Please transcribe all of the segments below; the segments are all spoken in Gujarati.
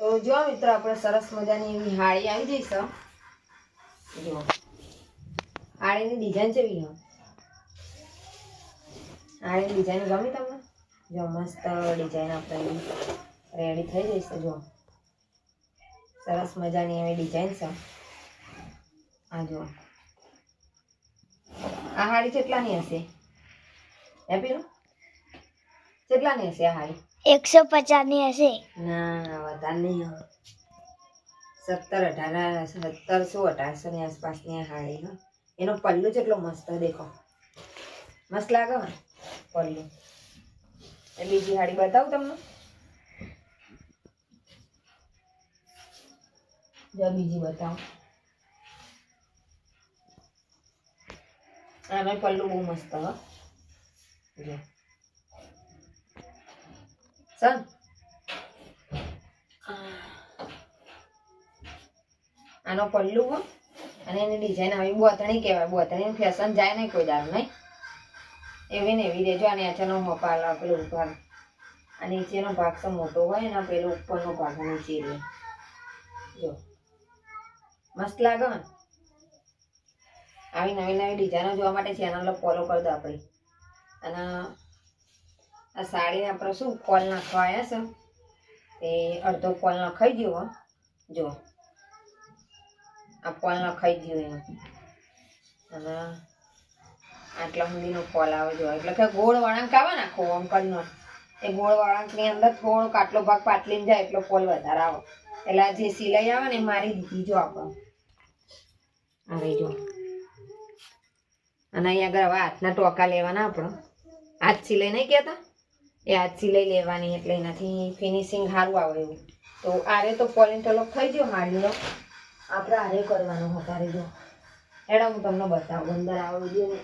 તો જો મિત્રો આપણે સરસ મજાની એવી હાડી આવી જઈશ. જો હાડીની ડિઝાઇન કેવી છે? હાડીની ડિઝાઇન ગમી તમને? જો મસ્ત ડિઝાઇન આપણે રેડી થઈ જઈશે. જો સરસ મજાની એવી ડિઝાઇન છે. આ જો આ હાડી કેટલાની હશે? હેપી કેટલાની હશે આ હાડી? 150 ની હશે. ના વધારે નહીં, 1700-1800 ની આસપાસની હાડી. એનો પલ્લુ કેટલો મસ્ત દેખો, મસ્ત લાગે ને પલ્લુ. એ બીજી હાડી બતાવું તમને. જો બીજી બતાવું. આનો પલ્લુ બહુ મસ્ત હો. જો સન આનો પલ્લુ હો, અને એની ડિઝાઇન આવી બોતણી કહેવાય. બોતણીની ફેશન જાય નહીં કોઈ દાર નહીં, એવી ને એવી દેજો. અને અચાનક મોપા પેલું ઉપર આ નીચેનો ભાગ તો મોટો હોય ને, પેલો ઉપરનો ભાગ નીચે રહે. જો મસ્ત લાગે ને. આવી નવી નવી ડિઝાઇનો જોવા માટે ચેનલ ફોલો કરી દો આપણી. અને આ સાડીને આપણે શું ફોલ નાખવા આવ્યા છે, તે અડધો ફોલ નખાઈ ગયો. જો આ ફોલ નખાઈ ગયો એનો, અને આટલા સુધીનો ફોલ આવે. જો એટલે કે ગોળ વળાંક આવે ને આખો આમ કરીને, એ ગોળ વળાંકની અંદર થોડોક આટલો ભાગ પાટલીને જાય એટલો ફોલ વધારે આવે. એટલે જે સિલાઈ આવે ને એ મારી દીધી. જો આપણે આવી જો. અને અહીંયા આગળ હવે હાથના ટોકા લેવાના. આપણે હાથ સિલાઈ નહીં કહેતા, એ હાથ સિલાઈ લેવાની, એટલે એનાથી ફિનિશિંગ સારું આવે એવું. તો આરે તો ફોલ ઇન્ટરલોક થઈ ગયો હાડીનો, આપણે આરે કરવાનો હતારે. જો એડા હું તમને બતાવું અંદર આવો જોઈએ.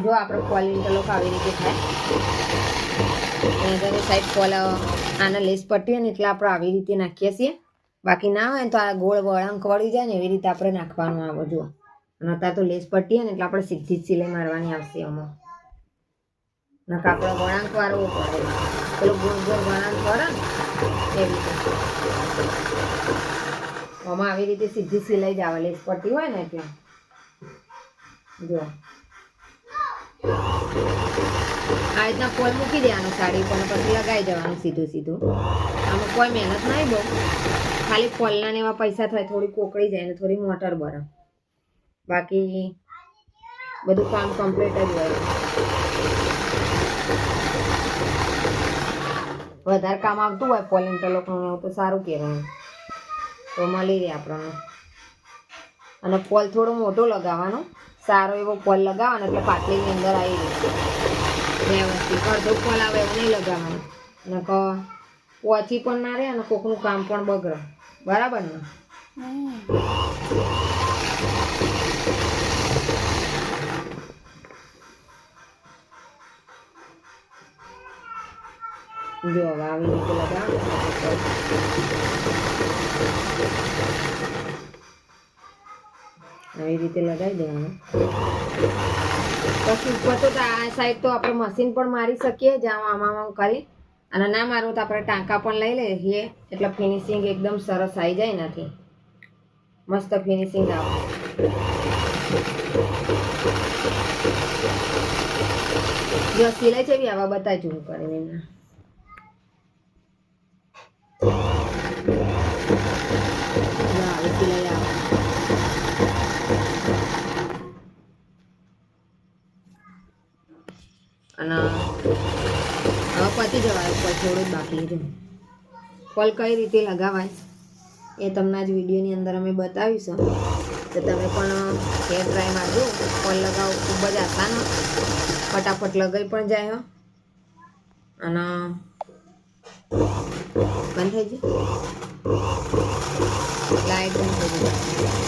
જો આપણે ફોલ ઇન્ટરલોક આવી રીતે થાય. એની સાઈડ ફોલ આને લેસ પટ્ટી હોય ને એટલે આપણે આવી રીતે નાખીએ છીએ. બાકી ના હોય ને તો આ ગોળ વળાંક વળી જાય ને એવી રીતે આપણે નાખવાનું આવે. જો અને અત્યારે તો લેસ પટ્ટી હોય ને એટલે આપણે સીધી જ સિલાઈ મારવાની આવશે. આમાં નકા આપણે વળાંક વાળવો પડે, પેલો ગોળ ગોળ વળાંક વળે ને એવી રીતે. આમાં આવી રીતે સીધી સિલાઈ જ આવે, લેસ પટ્ટી હોય ને એટલે. જો આ રીતના ફોલ મૂકી દેવાનું સાડી પર, પછી લગાવી દેવાનું સીધું સીધું. આમાં કોઈ મહેનત નહીં બહુ, ખાલી ફોલના ને એવા પૈસા થાય, થોડી કોકળી જાય ને થોડી મોટર બરાબર. બાકી બધું કામ કમ્પ્લીટ જ હોય. વધારે કામ આવતું હોય ફોલ ઇન્ટરલોકનું તો સારું કહેવાય, તો મળી રહે આપણને. અને ફોલ થોડો મોટો લગાવવાનો, સારો એવો ફોલ લગાવવાનો એટલે પાટલીની અંદર આવી જાય વ્યવસ્થિત. અડધો ફોલ આવે એવું નહીં લગાવવાનું, અને ઓછી પણ ના રહે અને કોકનું કામ પણ બગડે. બરાબર ને? જો હવે આવી રીતે લગાવવાનું, આવી રીતે લગાવી દેવાનું. પછી ઉપર તો આ સાઈડ તો આપણે મશીન પણ મારી શકીએ, જ્યાં આમાં કરી. અને ના મારવું તો આપણે ટાંકા પણ લઈ લઈએ, એટલે ફિનિશિંગ એકદમ સરસ આવી જાય. નથી મસ્ત ફિનિશિંગ આવે. જો સિલાઈ છે બી આવા બતાવી જવું કરીને એમના. સિલાઈ આવે. અને હવે પતી જવાય કોલ થોડો જ બાકી જો કોલ કઈ રીતે લગાવાય એ તમને આજ વિડીયોની અંદર અમે બતાવીશું તો તમે પણ ઘેર ટ્રાય મારજો કોલ લગાવો ખૂબ જ આસાન ફટાફટ લગાવી પણ જાય અને બંધ થઈ જાય લાઈટ બંધ થઈ જાય